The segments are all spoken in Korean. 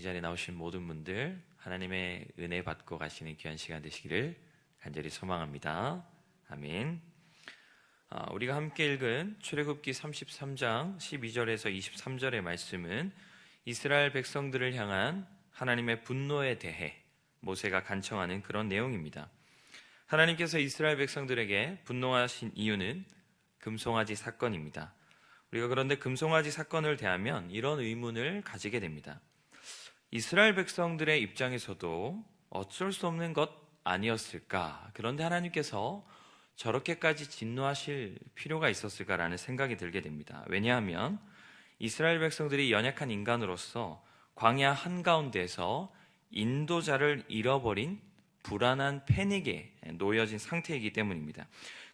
자리에 나오신 모든 분들 하나님의 은혜 받고 가시는 귀한 시간 되시기를 간절히 소망합니다. 아멘. 우리가 함께 읽은 출애굽기 33장 12절에서 23절의 말씀은 이스라엘 백성들을 향한 하나님의 분노에 대해 모세가 간청하는 그런 내용입니다. 하나님께서 이스라엘 백성들에게 분노하신 이유는 금송아지 사건입니다. 우리가 그런데 금송아지 사건을 대하면 이런 의문을 가지게 됩니다. 이스라엘 백성들의 입장에서도 어쩔 수 없는 것 아니었을까? 그런데 하나님께서 저렇게까지 진노하실 필요가 있었을까라는 생각이 들게 됩니다. 왜냐하면 이스라엘 백성들이 연약한 인간으로서 광야 한가운데에서 인도자를 잃어버린 불안한 패닉에 놓여진 상태이기 때문입니다.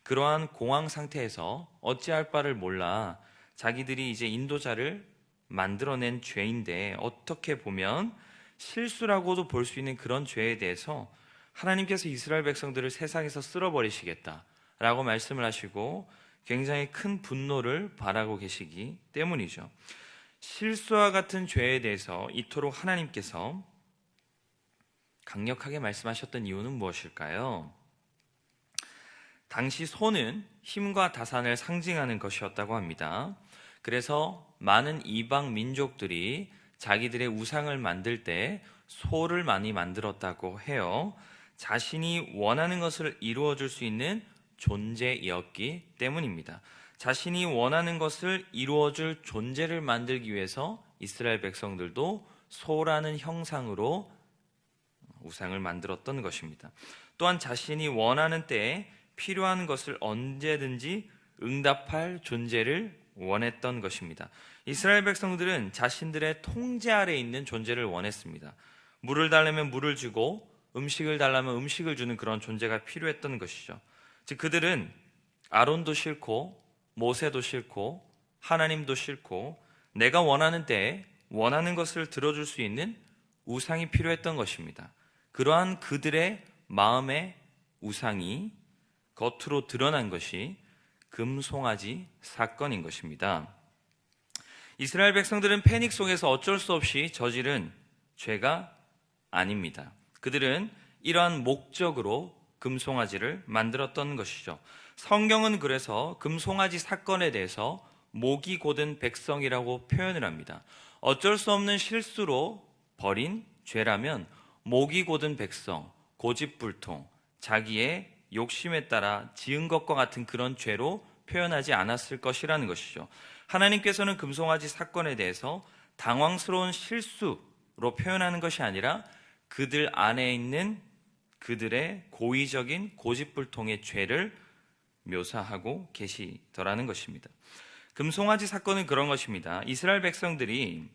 그러한 공황 상태에서 어찌할 바를 몰라 자기들이 이제 인도자를 만들어낸 죄인데, 어떻게 보면 실수라고도 볼 수 있는 그런 죄에 대해서 하나님께서 이스라엘 백성들을 세상에서 쓸어버리시겠다라고 말씀을 하시고 굉장히 큰 분노를 바라고 계시기 때문이죠. 실수와 같은 죄에 대해서 이토록 하나님께서 강력하게 말씀하셨던 이유는 무엇일까요? 당시 소는 힘과 다산을 상징하는 것이었다고 합니다. 그래서 많은 이방 민족들이 자기들의 우상을 만들 때 소를 많이 만들었다고 해요. 자신이 원하는 것을 이루어줄 수 있는 존재였기 때문입니다. 자신이 원하는 것을 이루어줄 존재를 만들기 위해서 이스라엘 백성들도 소라는 형상으로 우상을 만들었던 것입니다. 또한 자신이 원하는 때에 필요한 것을 언제든지 응답할 존재를 원했던 것입니다. 이스라엘 백성들은 자신들의 통제 아래에 있는 존재를 원했습니다. 물을 달라면 물을 주고 음식을 달라면 음식을 주는 그런 존재가 필요했던 것이죠. 즉 그들은 아론도 싫고 모세도 싫고 하나님도 싫고 내가 원하는 때에 원하는 것을 들어줄 수 있는 우상이 필요했던 것입니다. 그러한 그들의 마음의 우상이 겉으로 드러난 것이 금송아지 사건인 것입니다. 이스라엘 백성들은 패닉 속에서 어쩔 수 없이 저지른 죄가 아닙니다. 그들은 이러한 목적으로 금송아지를 만들었던 것이죠. 성경은 그래서 금송아지 사건에 대해서 목이 곧은 백성이라고 표현을 합니다. 어쩔 수 없는 실수로 벌인 죄라면 목이 곧은 백성, 고집불통, 자기의 욕심에 따라 지은 것과 같은 그런 죄로 표현하지 않았을 것이라는 것이죠. 하나님께서는 금송아지 사건에 대해서 당황스러운 실수로 표현하는 것이 아니라 그들 안에 있는 그들의 고의적인 고집불통의 죄를 묘사하고 계시더라는 것입니다. 금송아지 사건은 그런 것입니다. 이스라엘 백성들이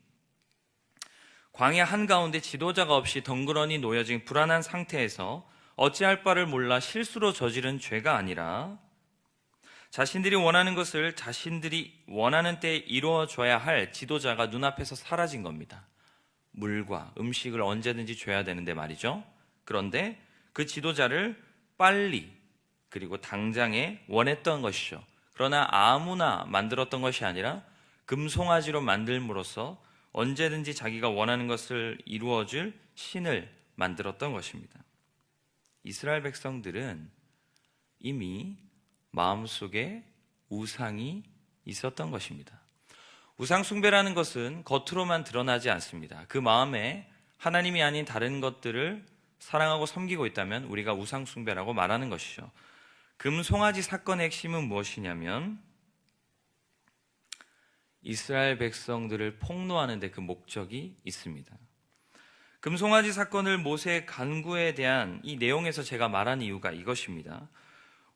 광야 한가운데 지도자가 없이 덩그러니 놓여진 불안한 상태에서 어찌할 바를 몰라 실수로 저지른 죄가 아니라 자신들이 원하는 것을 자신들이 원하는 때에 이루어줘야 할 지도자가 눈앞에서 사라진 겁니다. 물과 음식을 언제든지 줘야 되는데 말이죠. 그런데 그 지도자를 빨리 그리고 당장에 원했던 것이죠. 그러나 아무나 만들었던 것이 아니라 금송아지로 만들므로써 언제든지 자기가 원하는 것을 이루어줄 신을 만들었던 것입니다. 이스라엘 백성들은 이미 마음속에 우상이 있었던 것입니다. 우상 숭배라는 것은 겉으로만 드러나지 않습니다. 그 마음에 하나님이 아닌 다른 것들을 사랑하고 섬기고 있다면 우리가 우상 숭배라고 말하는 것이죠. 금송아지 사건의 핵심은 무엇이냐면 이스라엘 백성들을 폭로하는 데 그 목적이 있습니다. 금송아지 사건을 모세의 간구에 대한 이 내용에서 제가 말한 이유가 이것입니다.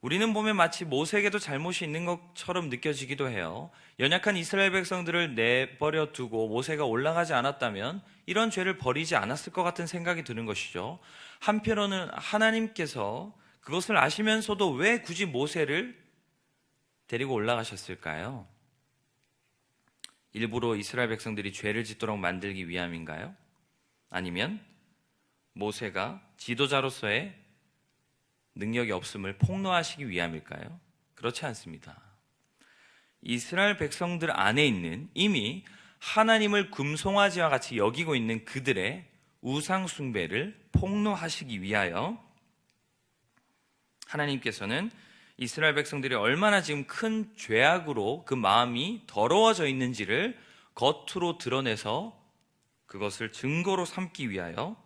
우리는 보면 마치 모세에게도 잘못이 있는 것처럼 느껴지기도 해요. 연약한 이스라엘 백성들을 내버려 두고 모세가 올라가지 않았다면 이런 죄를 버리지 않았을 것 같은 생각이 드는 것이죠. 한편으로는 하나님께서 그것을 아시면서도 왜 굳이 모세를 데리고 올라가셨을까요? 일부러 이스라엘 백성들이 죄를 짓도록 만들기 위함인가요? 아니면 모세가 지도자로서의 능력이 없음을 폭로하시기 위함일까요? 그렇지 않습니다. 이스라엘 백성들 안에 있는 이미 하나님을 금송아지와 같이 여기고 있는 그들의 우상 숭배를 폭로하시기 위하여 하나님께서는 이스라엘 백성들이 얼마나 지금 큰 죄악으로 그 마음이 더러워져 있는지를 겉으로 드러내서 그것을 증거로 삼기 위하여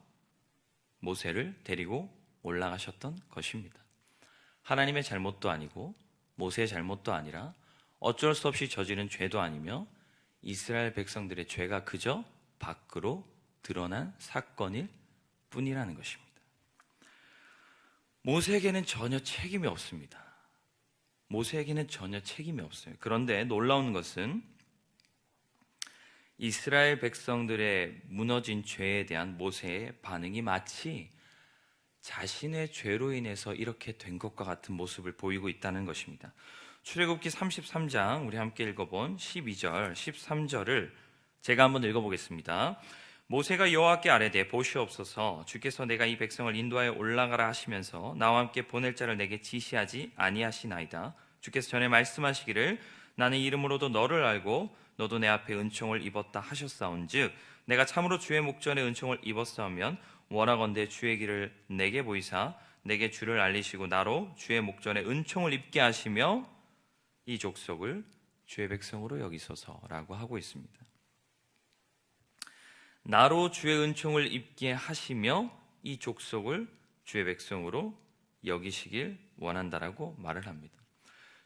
모세를 데리고 올라가셨던 것입니다. 하나님의 잘못도 아니고 모세의 잘못도 아니라 어쩔 수 없이 저지른 죄도 아니며 이스라엘 백성들의 죄가 그저 밖으로 드러난 사건일 뿐이라는 것입니다. 모세에게는 전혀 책임이 없습니다. 모세에게는 전혀 책임이 없어요. 그런데 놀라운 것은 이스라엘 백성들의 무너진 죄에 대한 모세의 반응이 마치 자신의 죄로 인해서 이렇게 된 것과 같은 모습을 보이고 있다는 것입니다. 출애굽기 33장 우리 함께 읽어본 12절, 13절을 제가 한번 읽어보겠습니다. 모세가 여호와께 아뢰되 보시옵소서 주께서 내가 이 백성을 인도하여 올라가라 하시면서 나와 함께 보낼 자를 내게 지시하지 아니하시나이다. 주께서 전에 말씀하시기를 나는 이름으로도 너를 알고 너도 내 앞에 은총을 입었다 하셨사온즉 내가 참으로 주의 목전에 은총을 입었사오면 원하건대 주의 길을 내게 보이사 내게 주를 알리시고 나로 주의 목전에 은총을 입게 하시며 이 족속을 주의 백성으로 여기소서라고 하고 있습니다. 나로 주의 은총을 입게 하시며 이 족속을 주의 백성으로 여기시길 원한다라고 말을 합니다.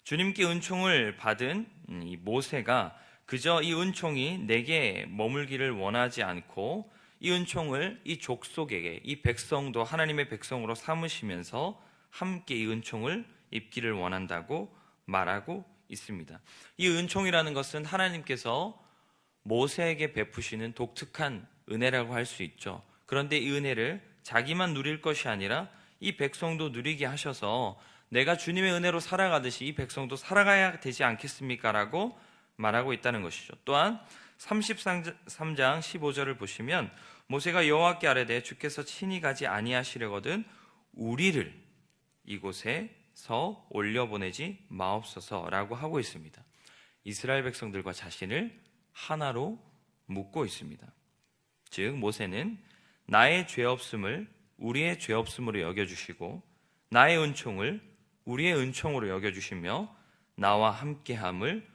주님께 은총을 받은 이 모세가 그저 이 은총이 내게 머물기를 원하지 않고 이 은총을 이 족속에게 이 백성도 하나님의 백성으로 삼으시면서 함께 이 은총을 입기를 원한다고 말하고 있습니다. 이 은총이라는 것은 하나님께서 모세에게 베푸시는 독특한 은혜라고 할 수 있죠. 그런데 이 은혜를 자기만 누릴 것이 아니라 이 백성도 누리게 하셔서 내가 주님의 은혜로 살아가듯이 이 백성도 살아가야 되지 않겠습니까? 라고 말하고 있다는 것이죠. 또한 33장 15절을 보시면 모세가 여호와께 아뢰되 주께서 친히 가지 아니하시려거든 우리를 이곳에서 올려보내지 마옵소서라고 하고 있습니다. 이스라엘 백성들과 자신을 하나로 묶고 있습니다. 즉 모세는 나의 죄 없음을 우리의 죄 없음으로 여겨주시고 나의 은총을 우리의 은총으로 여겨주시며 나와 함께함을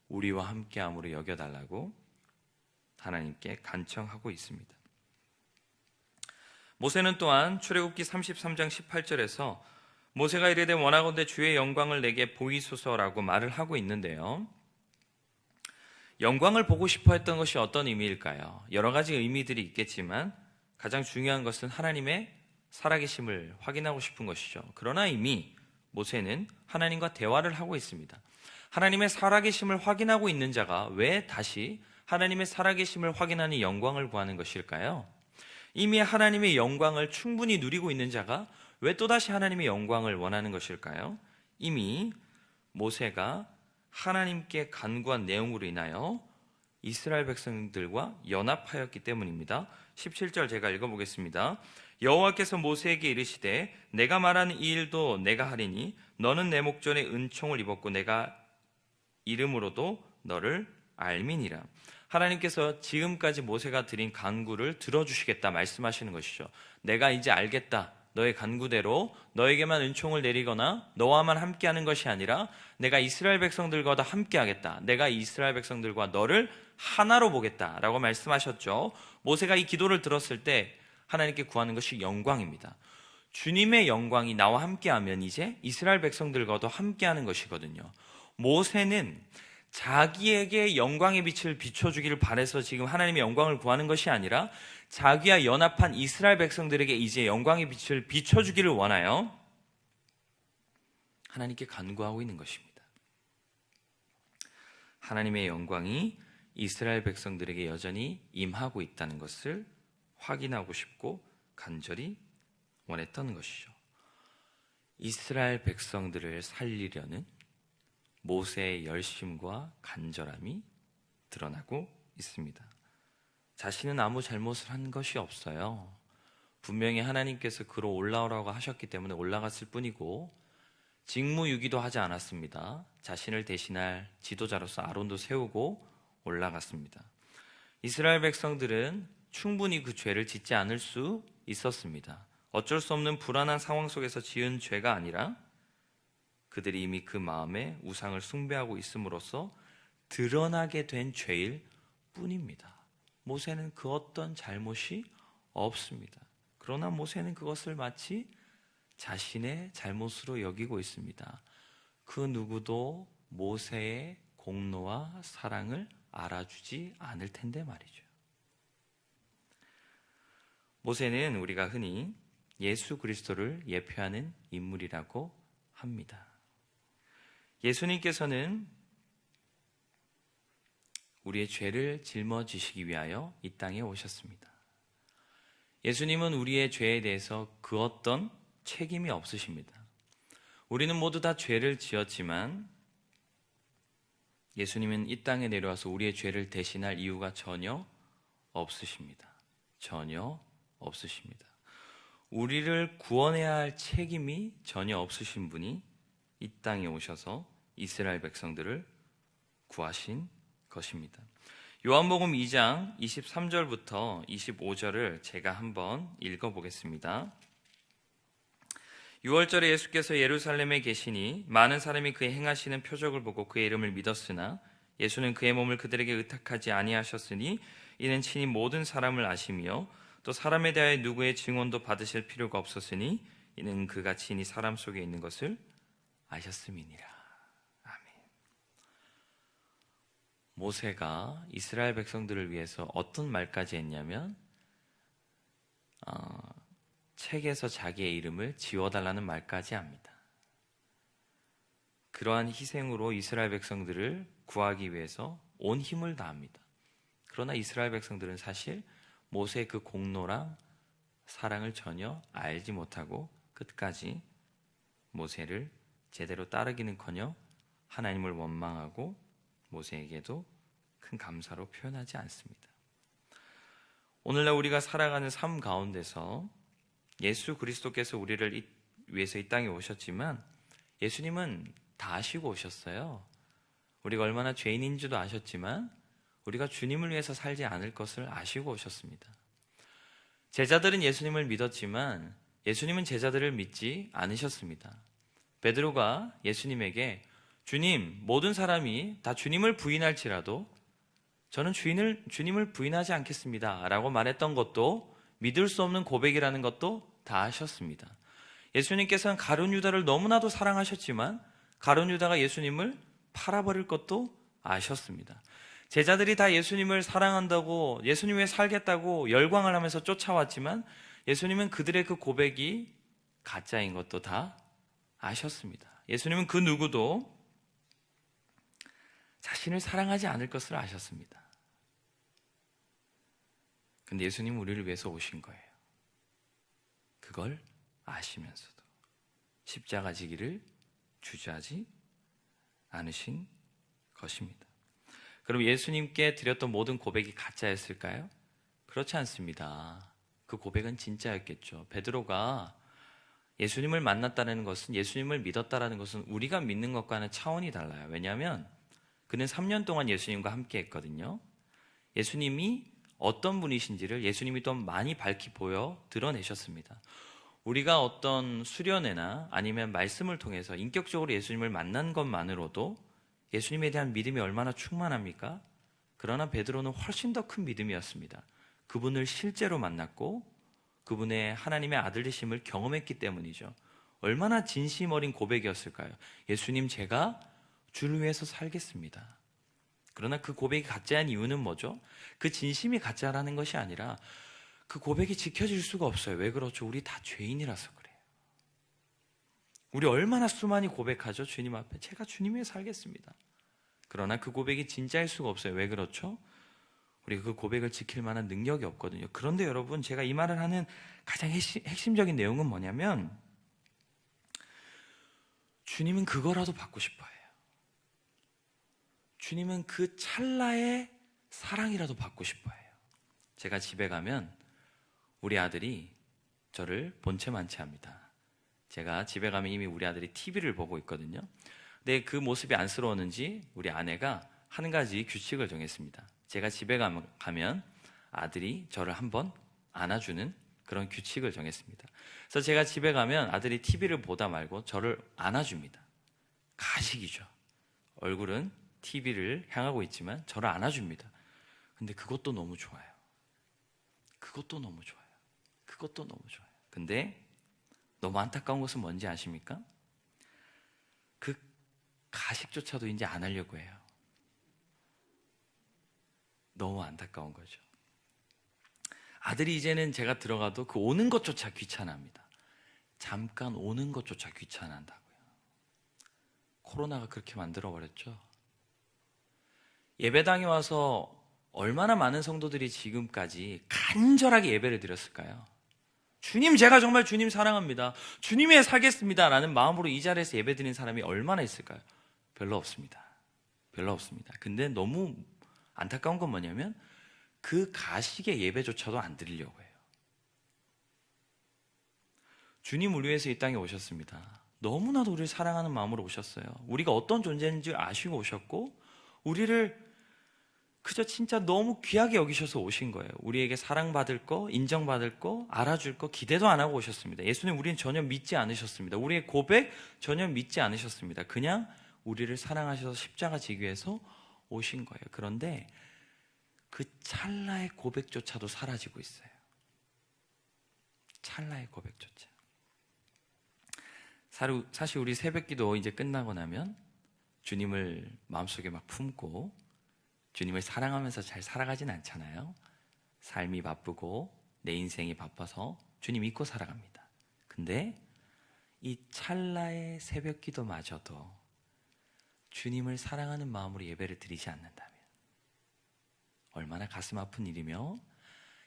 우리와 함께함으로 여겨달라고 하나님께 간청하고 있습니다. 모세는 또한 출애굽기 33장 18절에서 모세가 이르되 원하건대 주의 영광을 내게 보이소서라고 말을 하고 있는데요. 영광을 보고 싶어 했던 것이 어떤 의미일까요? 여러 가지 의미들이 있겠지만 가장 중요한 것은 하나님의 살아계심을 확인하고 싶은 것이죠. 그러나 이미 모세는 하나님과 대화를 하고 있습니다. 하나님의 살아계심을 확인하고 있는 자가 왜 다시 하나님의 살아계심을 확인하는 영광을 구하는 것일까요? 이미 하나님의 영광을 충분히 누리고 있는 자가 왜 또다시 하나님의 영광을 원하는 것일까요? 이미 모세가 하나님께 간구한 내용으로 인하여 이스라엘 백성들과 연합하였기 때문입니다. 17절 제가 읽어보겠습니다. 여호와께서 모세에게 이르시되 내가 말하는 이 일도 내가 하리니 너는 내 목전에 은총을 입었고 내가 이름으로도 너를 알미니라. 하나님께서 지금까지 모세가 드린 간구를 들어주시겠다 말씀하시는 것이죠. 내가 이제 알겠다. 너의 간구대로 너에게만 은총을 내리거나 너와만 함께하는 것이 아니라 내가 이스라엘 백성들과도 함께하겠다. 내가 이스라엘 백성들과 너를 하나로 보겠다라고 말씀하셨죠. 모세가 이 기도를 들었을 때 하나님께 구하는 것이 영광입니다. 주님의 영광이 나와 함께하면 이제 이스라엘 백성들과도 함께하는 것이거든요. 모세는 자기에게 영광의 빛을 비춰주기를 바라서 지금 하나님의 영광을 구하는 것이 아니라 자기와 연합한 이스라엘 백성들에게 이제 영광의 빛을 비춰주기를 원하여 하나님께 간구하고 있는 것입니다. 하나님의 영광이 이스라엘 백성들에게 여전히 임하고 있다는 것을 확인하고 싶고 간절히 원했던 것이죠. 이스라엘 백성들을 살리려는 모세의 열심과 간절함이 드러나고 있습니다. 자신은 아무 잘못을 한 것이 없어요. 분명히 하나님께서 그로 올라오라고 하셨기 때문에 올라갔을 뿐이고 직무유기도 하지 않았습니다. 자신을 대신할 지도자로서 아론도 세우고 올라갔습니다. 이스라엘 백성들은 충분히 그 죄를 짓지 않을 수 있었습니다. 어쩔 수 없는 불안한 상황 속에서 지은 죄가 아니라 그들이 이미 그 마음에 우상을 숭배하고 있음으로써 드러나게 된 죄일 뿐입니다. 모세는 그 어떤 잘못이 없습니다. 그러나 모세는 그것을 마치 자신의 잘못으로 여기고 있습니다. 그 누구도 모세의 공로와 사랑을 알아주지 않을 텐데 말이죠. 모세는 우리가 흔히 예수 그리스도를 예표하는 인물이라고 합니다. 예수님께서는 우리의 죄를 짊어지시기 위하여 이 땅에 오셨습니다. 예수님은 우리의 죄에 대해서 그 어떤 책임이 없으십니다. 우리는 모두 다 죄를 지었지만 예수님은 이 땅에 내려와서 우리의 죄를 대신할 이유가 전혀 없으십니다. 전혀 없으십니다. 우리를 구원해야 할 책임이 전혀 없으신 분이 이 땅에 오셔서 이스라엘 백성들을 구하신 것입니다. 요한복음 2장 23절부터 25절을 제가 한번 읽어보겠습니다. 6월절에 예수께서 예루살렘에 계시니 많은 사람이 그의 행하시는 표적을 보고 그의 이름을 믿었으나 예수는 그의 몸을 그들에게 의탁하지 아니하셨으니 이는 친히 모든 사람을 아시며 또 사람에 대하여 누구의 증언도 받으실 필요가 없었으니 이는 그가 친히 사람 속에 있는 것을 아셨음이니라. 아멘. 모세가 이스라엘 백성들을 위해서 어떤 말까지 했냐면 책에서 자기의 이름을 지워달라는 말까지 합니다. 그러한 희생으로 이스라엘 백성들을 구하기 위해서 온 힘을 다합니다. 그러나 이스라엘 백성들은 사실 모세의 그 공로랑 사랑을 전혀 알지 못하고 끝까지 모세를 제대로 따르기는커녕 하나님을 원망하고 모세에게도 큰 감사로 표현하지 않습니다. 오늘날 우리가 살아가는 삶 가운데서 예수 그리스도께서 우리를 위해서 이 땅에 오셨지만 예수님은 다 아시고 오셨어요. 우리가 얼마나 죄인인 줄도 아셨지만 우리가 주님을 위해서 살지 않을 것을 아시고 오셨습니다. 제자들은 예수님을 믿었지만 예수님은 제자들을 믿지 않으셨습니다. 베드로가 예수님에게 주님, 모든 사람이 다 주님을 부인할지라도 저는 주님을 부인하지 않겠습니다 라고 말했던 것도 믿을 수 없는 고백이라는 것도 다 아셨습니다. 예수님께서는 가룟 유다를 너무나도 사랑하셨지만 가룟 유다가 예수님을 팔아버릴 것도 아셨습니다. 제자들이 다 예수님을 사랑한다고 예수님 위해 살겠다고 열광을 하면서 쫓아왔지만 예수님은 그들의 그 고백이 가짜인 것도 다 아셨습니다. 예수님은 그 누구도 자신을 사랑하지 않을 것을 아셨습니다. 근데 예수님은 우리를 위해서 오신 거예요. 그걸 아시면서도 십자가 지기를 주저하지 않으신 것입니다. 그럼 예수님께 드렸던 모든 고백이 가짜였을까요? 그렇지 않습니다. 그 고백은 진짜였겠죠. 베드로가 예수님을 만났다는 것은, 예수님을 믿었다는 것은 우리가 믿는 것과는 차원이 달라요. 왜냐하면 그는 3년 동안 예수님과 함께 했거든요. 예수님이 어떤 분이신지를 예수님이 또 많이 밝히 보여 드러내셨습니다. 우리가 어떤 수련회나 아니면 말씀을 통해서 인격적으로 예수님을 만난 것만으로도 예수님에 대한 믿음이 얼마나 충만합니까? 그러나 베드로는 훨씬 더 큰 믿음이었습니다. 그분을 실제로 만났고 그분의 하나님의 아들 되심을 경험했기 때문이죠. 얼마나 진심 어린 고백이었을까요? 예수님, 제가 주를 위해서 살겠습니다. 그러나 그 고백이 가짜인 이유는 뭐죠? 그 진심이 가짜라는 것이 아니라 그 고백이 지켜질 수가 없어요. 왜 그렇죠? 우리 다 죄인이라서 그래요. 우리 얼마나 수많이 고백하죠? 주님 앞에 제가 주님 위해 살겠습니다. 그러나 그 고백이 진짜일 수가 없어요. 왜 그렇죠? 우리가 그 고백을 지킬 만한 능력이 없거든요. 그런데 여러분, 제가 이 말을 하는 가장 핵심적인 내용은 뭐냐면 주님은 그거라도 받고 싶어요. 주님은 그 찰나의 사랑이라도 받고 싶어요. 제가 집에 가면 우리 아들이 저를 본체 만취합니다. 제가 집에 가면 이미 우리 아들이 TV를 보고 있거든요. 근데 그 모습이 안쓰러웠는지 우리 아내가 한 가지 규칙을 정했습니다. 제가 집에 가면 아들이 저를 한번 안아주는 그런 규칙을 정했습니다. 그래서 제가 집에 가면 아들이 TV를 보다 말고 저를 안아줍니다. 가식이죠. 얼굴은 TV를 향하고 있지만 저를 안아줍니다. 근데 그것도 너무 좋아요. 그것도 너무 좋아요. 그것도 너무 좋아요. 근데 너무 안타까운 것은 뭔지 아십니까? 그 가식조차도 이제 안 하려고 해요. 너무 안타까운 거죠. 아들이 이제는 제가 들어가도 그 오는 것조차 귀찮아합니다. 잠깐 오는 것조차 귀찮아한다고요. 코로나가 그렇게 만들어버렸죠. 예배당에 와서 얼마나 많은 성도들이 지금까지 간절하게 예배를 드렸을까요? 주님, 제가 정말 주님 사랑합니다. 주님 위해 살겠습니다. 라는 마음으로 이 자리에서 예배 드리는 사람이 얼마나 있을까요? 별로 없습니다. 별로 없습니다. 근데 너무 안타까운 건 뭐냐면 그 가식의 예배조차도 안 드리려고 해요. 주님 우리 위해서 이 땅에 오셨습니다. 너무나도 우리를 사랑하는 마음으로 오셨어요. 우리가 어떤 존재인지 아시고 오셨고 우리를 그저 진짜 너무 귀하게 여기셔서 오신 거예요. 우리에게 사랑받을 거, 인정받을 거, 알아줄 거 기대도 안 하고 오셨습니다. 예수님 우리는 전혀 믿지 않으셨습니다. 우리의 고백 전혀 믿지 않으셨습니다. 그냥 우리를 사랑하셔서 십자가 지기 위해서 오신 거예요. 그런데 그 찰나의 고백조차도 사라지고 있어요. 찰나의 고백조차. 사실 우리 새벽기도 이제 끝나고 나면 주님을 마음속에 막 품고 주님을 사랑하면서 잘 살아가진 않잖아요. 삶이 바쁘고 내 인생이 바빠서 주님 잊고 살아갑니다. 근데 이 찰나의 새벽기도마저도 주님을 사랑하는 마음으로 예배를 드리지 않는다면 얼마나 가슴 아픈 일이며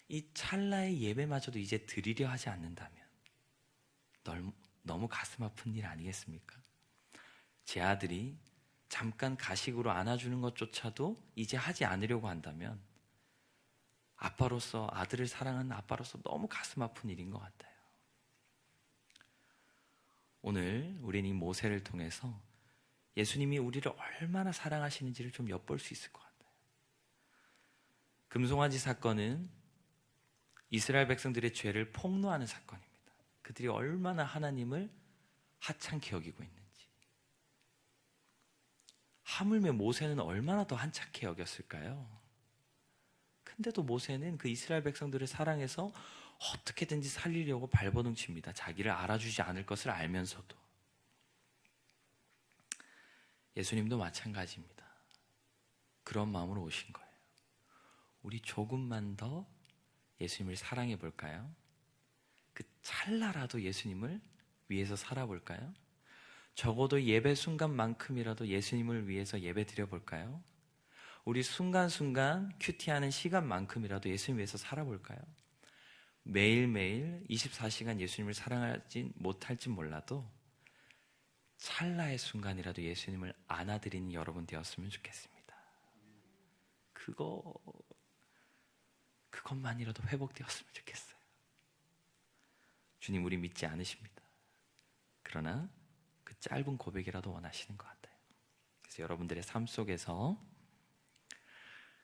이 찰나의 예배마저도 이제 드리려 하지 않는다면 너무 가슴 아픈 일 아니겠습니까? 제 아들이 잠깐 가식으로 안아주는 것조차도 이제 하지 않으려고 한다면 아빠로서, 아들을 사랑하는 아빠로서 너무 가슴 아픈 일인 것 같아요. 오늘 우리는 이 모세를 통해서 예수님이 우리를 얼마나 사랑하시는지를 좀 엿볼 수 있을 것 같아요. 금송아지 사건은 이스라엘 백성들의 죄를 폭로하는 사건입니다. 그들이 얼마나 하나님을 하찮게 여기고 있는지. 하물며 모세는 얼마나 더 한착해 여겼을까요? 근데도 모세는 그 이스라엘 백성들을 사랑해서 어떻게든지 살리려고 발버둥 칩니다. 자기를 알아주지 않을 것을 알면서도. 예수님도 마찬가지입니다. 그런 마음으로 오신 거예요. 우리 조금만 더 예수님을 사랑해 볼까요? 그 찰나라도 예수님을 위해서 살아볼까요? 적어도 예배 순간만큼이라도 예수님을 위해서 예배 드려볼까요? 우리 순간순간 큐티하는 시간만큼이라도 예수님 위해서 살아볼까요? 매일매일 24시간 예수님을 사랑하지 못할지 몰라도 찰나의 순간이라도 예수님을 안아드리는 여러분 되었으면 좋겠습니다. 그것만이라도 회복되었으면 좋겠어요. 주님 우리 믿지 않으십니다. 그러나 그 짧은 고백이라도 원하시는 것 같아요. 그래서 여러분들의 삶 속에서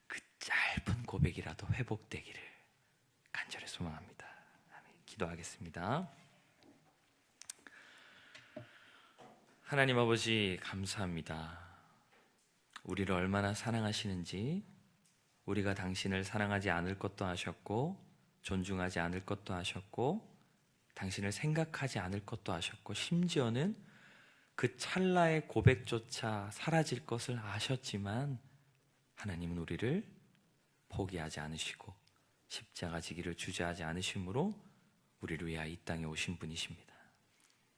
그 짧은 고백이라도 회복되기를 간절히 소망합니다. 아멘. 기도하겠습니다. 하나님 아버지 감사합니다. 우리를 얼마나 사랑하시는지, 우리가 당신을 사랑하지 않을 것도 아셨고 존중하지 않을 것도 아셨고 당신을 생각하지 않을 것도 아셨고 심지어는 그 찰나의 고백조차 사라질 것을 아셨지만 하나님은 우리를 포기하지 않으시고 십자가 지기를 주저하지 않으심으로 우리를 위하여 이 땅에 오신 분이십니다.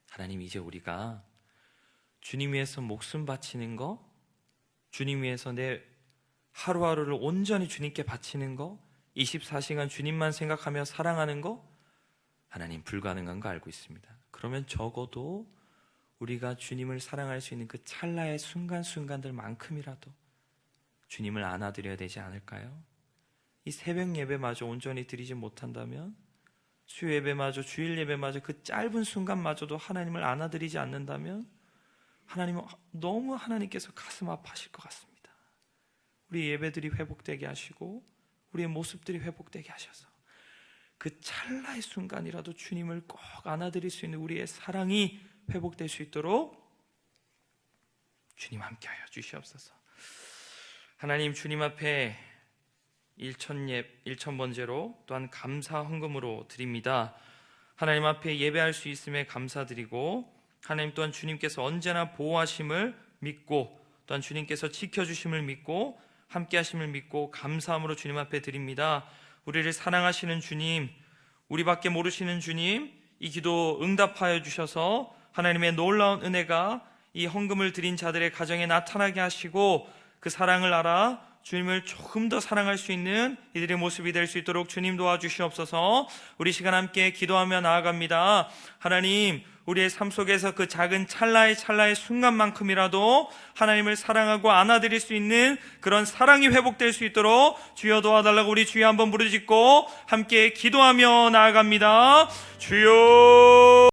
하나님 이제 우리가 주님 위해서 목숨 바치는 거, 주님 위해서 내 하루하루를 온전히 주님께 바치는 거, 24시간 주님만 생각하며 사랑하는 거 하나님 불가능한 거 알고 있습니다. 그러면 적어도 우리가 주님을 사랑할 수 있는 그 찰나의 순간순간들만큼이라도 주님을 안아드려야 되지 않을까요? 이 새벽 예배마저 온전히 드리지 못한다면 수요 예배마저 주일 예배마저 그 짧은 순간마저도 하나님을 안아드리지 않는다면 하나님은 너무 하나님께서 가슴 아파하실 것 같습니다. 우리 예배들이 회복되게 하시고 우리의 모습들이 회복되게 하셔서 그 찰나의 순간이라도 주님을 꼭 안아드릴 수 있는 우리의 사랑이 회복될 수 있도록 주님 함께하여 주시옵소서. 하나님, 주님 앞에 일천번제로 또한 감사 헌금으로 드립니다. 하나님 앞에 예배할 수 있음에 감사드리고, 하나님 또한 주님께서 언제나 보호하심을 믿고, 또한 주님께서 지켜주심을 믿고 함께 하심을 믿고 감사함으로 주님 앞에 드립니다. 우리를 사랑하시는 주님, 우리밖에 모르시는 주님, 이 기도 응답하여 주셔서 하나님의 놀라운 은혜가 이 헌금을 드린 자들의 가정에 나타나게 하시고, 그 사랑을 알아 주님을 조금 더 사랑할 수 있는 이들의 모습이 될 수 있도록 주님 도와주시옵소서. 우리 시간 함께 기도하며 나아갑니다. 하나님, 우리의 삶 속에서 그 작은 찰나의 순간만큼이라도 하나님을 사랑하고 안아드릴 수 있는 그런 사랑이 회복될 수 있도록 주여 도와달라고 우리 주여 한번 부르짖고 함께 기도하며 나아갑니다. 주여